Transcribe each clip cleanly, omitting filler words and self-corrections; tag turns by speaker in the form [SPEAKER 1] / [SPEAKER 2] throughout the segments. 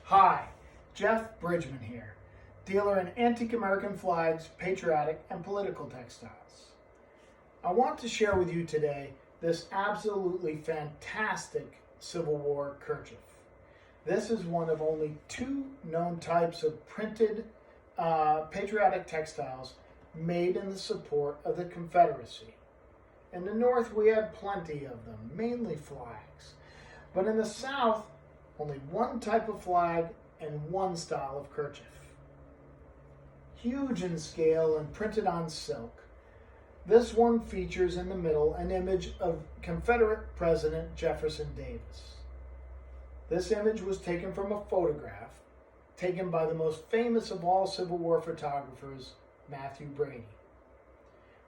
[SPEAKER 1] Hi, Jeff Bridgman here, dealer in antique American flags, patriotic, and political textiles. I want to share with you today this absolutely fantastic Civil War kerchief. This is one of only two known types of printed patriotic textiles made in the support of the Confederacy. In the North, we had plenty of them, mainly flags. But in the South, only one type of flag and one style of kerchief. Huge in scale and printed on silk, this one features in the middle an image of Confederate President Jefferson Davis. This image was taken from a photograph taken by the most famous of all Civil War photographers, Matthew Brady.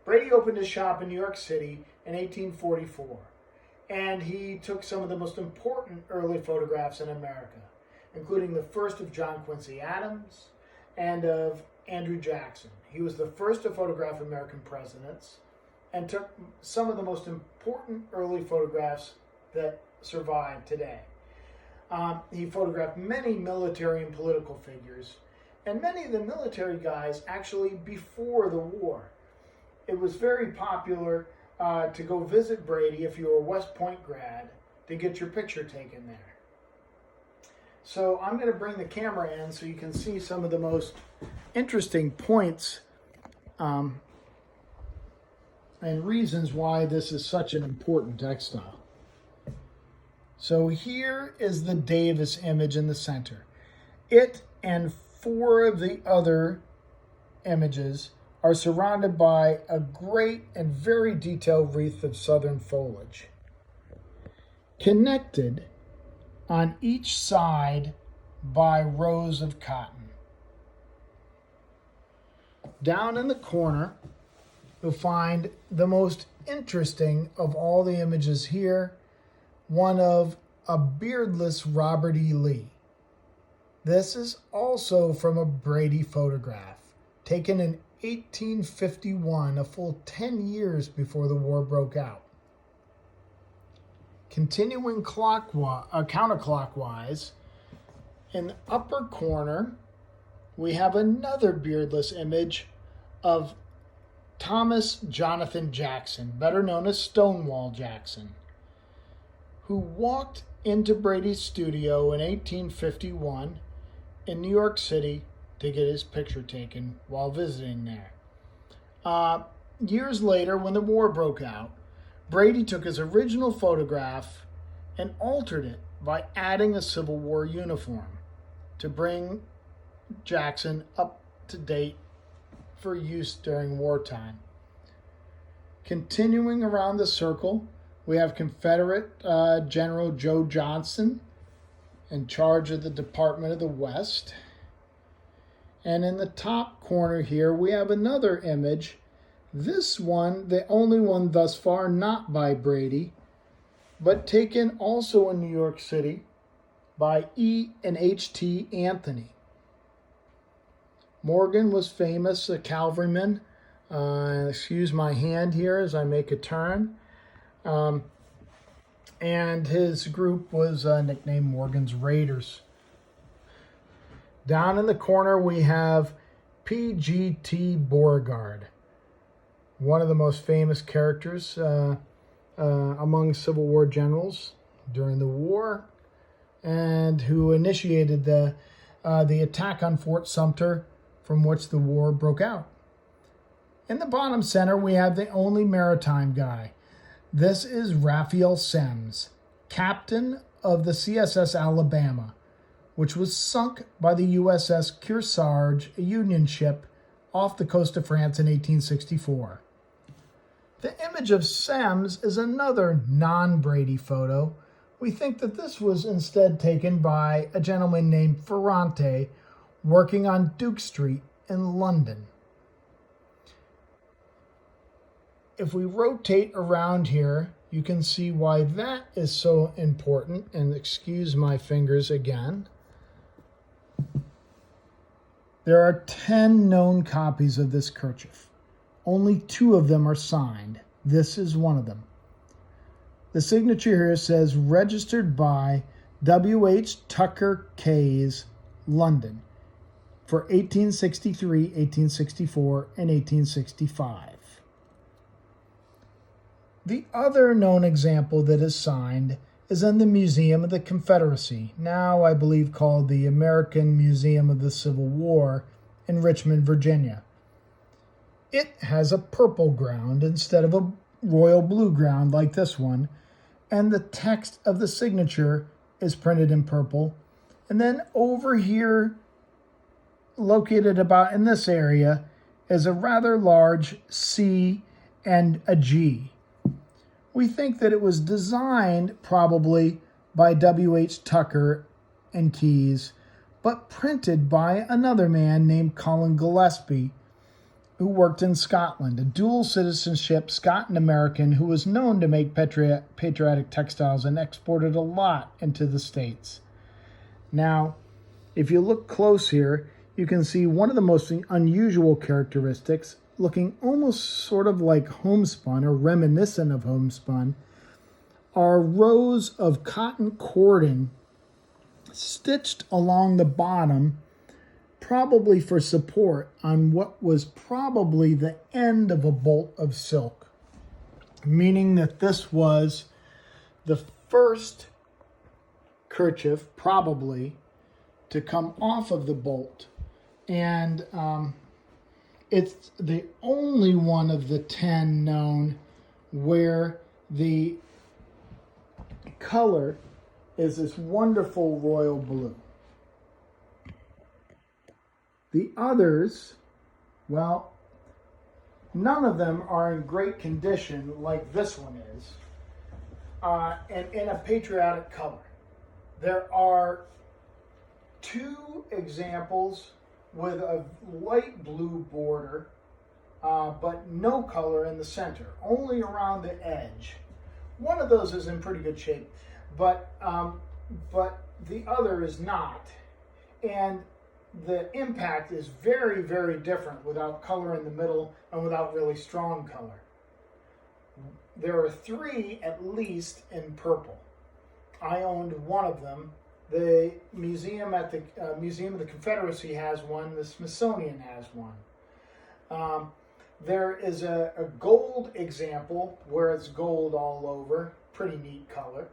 [SPEAKER 1] Brady opened his shop in New York City in 1844. And he took some of the most important early photographs in America, including the first of John Quincy Adams and of Andrew Jackson. He was the first to photograph American presidents and took some of the most important early photographs that survive today. He photographed many military and political figures, and many of the military guys actually before the war. It was very popular to go visit Brady if you were a West Point grad to get your picture taken there. So I'm going to bring the camera in so you can see some of the most interesting points and reasons why this is such an important textile. So here is the Davis image in the center. It and four of the other images are surrounded by a great and very detailed wreath of southern foliage. Connected on each side by rows of cotton. Down in the corner, you'll find the most interesting of all the images here, one of a beardless Robert E. Lee. This is also from a Brady photograph, taken in 1851, a full 10 years before the war broke out. Continuing counterclockwise, in the upper corner, we have another beardless image of Thomas Jonathan Jackson, better known as Stonewall Jackson, who walked into Brady's studio in 1851 in New York City to get his picture taken while visiting there. Years later, when the war broke out, Brady took his original photograph and altered it by adding a Civil War uniform to bring Jackson up to date for use during wartime. Continuing around the circle, we have Confederate General Joe Johnston in charge of the Department of the West. And in the top corner here, we have another image. This one, the only one thus far not by Brady, but taken also in New York City by E. and H.T. Anthony. Morgan was famous, a cavalryman. Excuse my hand here as I make a turn. And his group was nicknamed Morgan's Raiders. Down in the corner, we have P.G.T. Beauregard, one of the most famous characters among Civil War generals during the war, and who initiated the attack on Fort Sumter, from which the war broke out. In the bottom center, we have the only maritime guy. This is Raphael Semmes, captain of the CSS Alabama, which was sunk by the USS Kearsarge, a Union ship, off the coast of France in 1864. The image of Semmes is another non-Brady photo. We think that this was instead taken by a gentleman named Ferrante working on Duke Street in London. If we rotate around here, you can see why that is so important. And excuse my fingers again. There are 10 known copies of this kerchief. Only 2 of them are signed. This is one of them. The signature here says registered by W.H. Tucker Kay's London for 1863, 1864, and 1865. The other known example that is signed is in the Museum of the Confederacy, now I believe called the American Museum of the Civil War in Richmond, Virginia. It has a purple ground instead of a royal blue ground like this one, and the text of the signature is printed in purple. And then over here, located about in this area, is a rather large C and a G. We think that it was designed probably by W.H. Tucker and Keyes, but printed by another man named Colin Gillespie, who worked in Scotland, a dual citizenship Scot and American who was known to make patriotic textiles and exported a lot into the States. Now, if you look close here, you can see one of the most unusual characteristics, looking almost sort of like homespun or reminiscent of homespun, are rows of cotton cording stitched along the bottom, probably for support on what was probably the end of a bolt of silk, meaning that this was the first kerchief, probably, to come off of the bolt. And it's the only one of the 10 known where the color is this wonderful royal blue. The others, well, none of them are in great condition like this one is, and in a patriotic color. There are 2 examples with a light blue border, but no color in the center, only around the edge. One of those is in pretty good shape, but the other is not. And the impact is very, very different without color in the middle and without really strong color. There are 3 at least in purple. I owned one of them. The museum at the Museum of the Confederacy has one. The Smithsonian has one. There is a gold example where it's gold all over. Pretty neat color.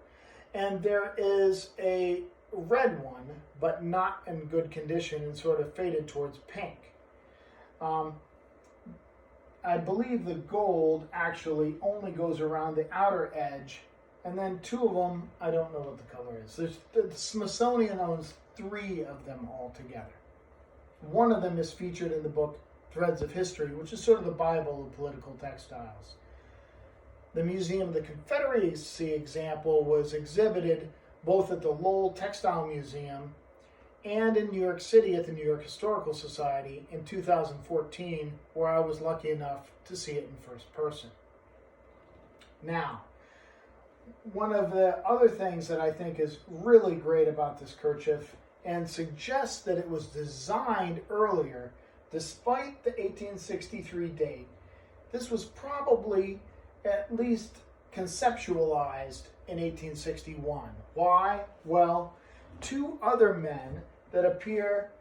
[SPEAKER 1] And there is a red one, but not in good condition and sort of faded towards pink. I believe the gold actually only goes around the outer edge, and then 2 of them, I don't know what the color is. The Smithsonian owns 3 of them altogether. One of them is featured in the book Threads of History, which is sort of the Bible of political textiles. The Museum of the Confederacy example was exhibited both at the Lowell Textile Museum and in New York City at the New York Historical Society in 2014, where I was lucky enough to see it in first person. Now, one of the other things that I think is really great about this kerchief and suggests that it was designed earlier, despite the 1863 date, this was probably at least conceptualized in 1861. Why? Well, 2 other men that appear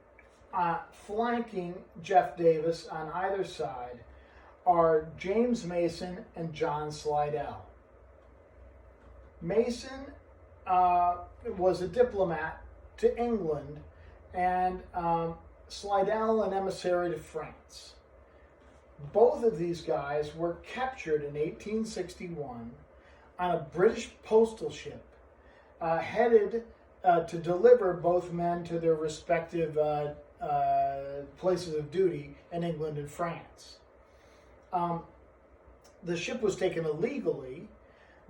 [SPEAKER 1] flanking Jeff Davis on either side are James Mason and John Slidell. Mason was a diplomat to England, and Slidell an emissary to France. Both of these guys were captured in 1861 on a British postal ship headed to deliver both men to their respective places of duty in England and France. The ship was taken illegally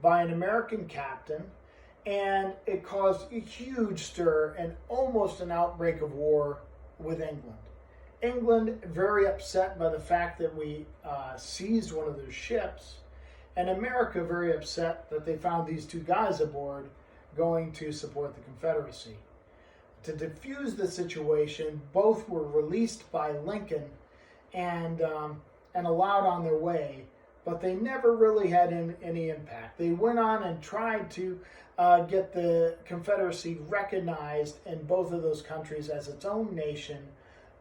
[SPEAKER 1] by an American captain, and it caused a huge stir and almost an outbreak of war with England. England very upset by the fact that we seized one of their ships, and America very upset that they found these 2 guys aboard going to support the Confederacy. To defuse the situation, both were released by Lincoln and allowed on their way, but they never really had any impact. They went on and tried to get the Confederacy recognized in both of those countries as its own nation,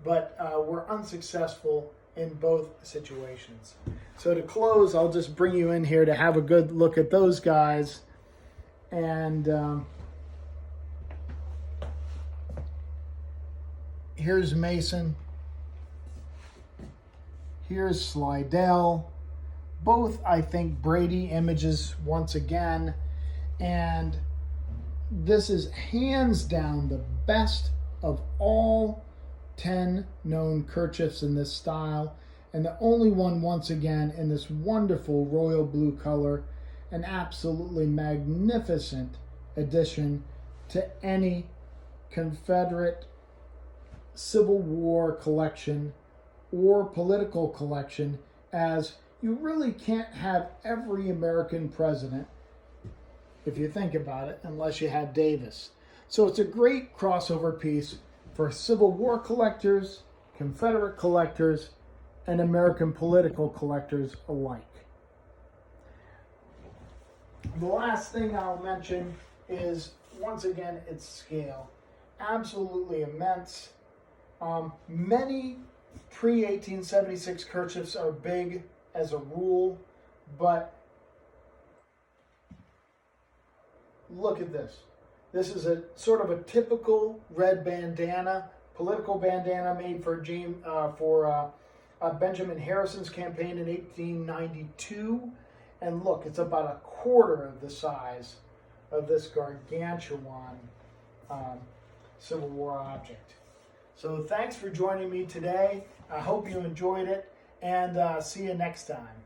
[SPEAKER 1] but were unsuccessful in both situations. So to close, I'll just bring you in here to have a good look at those guys. And here's Mason. Here's Slidell. Both, I think, Brady images once again. And this is hands down the best of all 10 known kerchiefs in this style, and the only one once again in this wonderful royal blue color. An absolutely magnificent addition to any Confederate Civil War collection or political collection, as you really can't have every American president, if you think about it, unless you had Davis. So it's a great crossover piece for Civil War collectors, Confederate collectors, and American political collectors alike. The last thing I'll mention is, once again, its scale. Absolutely immense. Many pre-1876 kerchiefs are big as a rule, but look at this. This is a sort of a typical red bandana, political bandana made for Benjamin Harrison's campaign in 1892. And look, it's about a quarter of the size of this gargantuan Civil War object. So thanks for joining me today. I hope you enjoyed it, and see you next time.